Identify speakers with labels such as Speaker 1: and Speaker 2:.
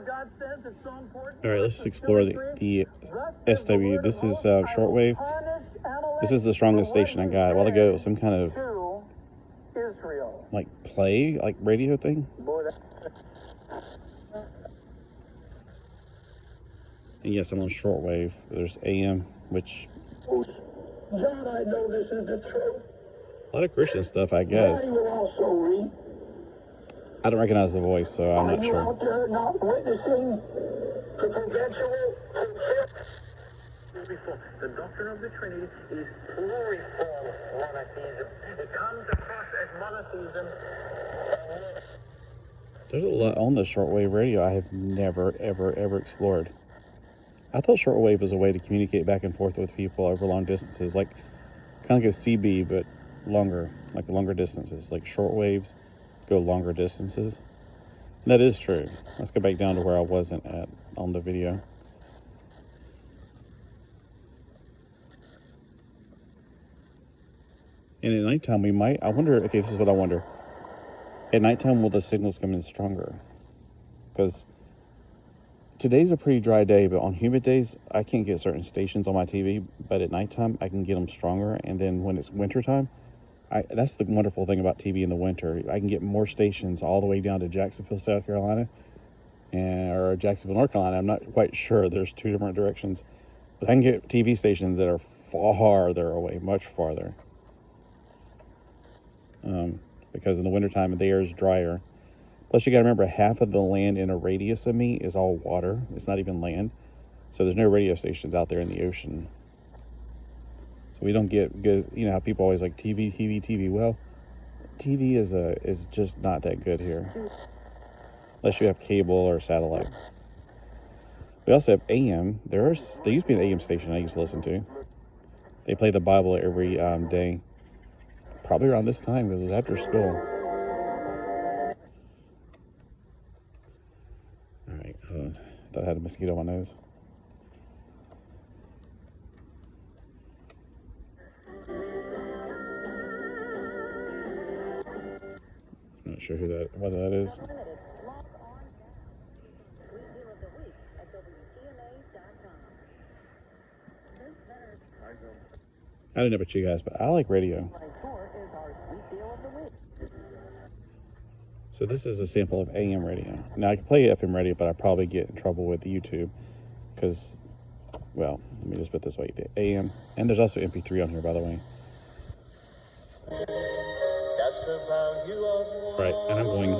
Speaker 1: All right, let's explore the SW. This is shortwave. This is the strongest station I got. A while ago, it was some kind of like play, like radio thing. And yes, I'm on shortwave. There's AM, which
Speaker 2: John, I know this is the truth.
Speaker 1: a lot of Christian stuff, I guess.
Speaker 2: You will also read.
Speaker 1: I don't recognize the voice, so I'm not
Speaker 2: Are you
Speaker 1: sure.
Speaker 2: out there not witnessing the conventional
Speaker 3: The doctrine of the Trinity is pluriform monotheism. It comes across as monotheism.
Speaker 1: There's a lot on the shortwave radio I have never, ever explored. I thought shortwave was a way to communicate back and forth with people over long distances, like kind of like a CB, but longer, like longer distances. Like shortwaves go longer distances. And that is true. Let's go back down to where I wasn't at on the video. And at nighttime, we might, I wonder, okay, this is what I wonder. At nighttime, will the signals come in stronger? Because today's a pretty dry day, but on humid days, I can't get certain stations on my TV, but at nighttime, I can get them stronger. And then when it's wintertime, that's the wonderful thing about TV in the winter. I can get more stations all the way down to Jacksonville, South Carolina, or Jacksonville, North Carolina. I'm not quite sure. There's two different directions. But I can get TV stations that are farther away, much farther. Because in the wintertime, the air is drier. Plus, you got to remember, half of the land in a radius of me is all water. It's not even land. So there's no radio stations out there in the ocean. So we don't get good. You know how people always like TV. Well, TV is just not that good here, unless you have cable or satellite. We also have AM. There used to be an AM station I used to listen to. They play the Bible every day. Probably around this time because it was after school. All right, hold on. I thought I had a mosquito on my nose. I'm not sure whether that is. I don't know about you guys, but I like radio. So this is a sample of AM radio. Now I can play FM radio, but I probably get in trouble with YouTube because, well, let me just put it this way: the AM, and there's also MP3 on here, by the way. Right, and I'm going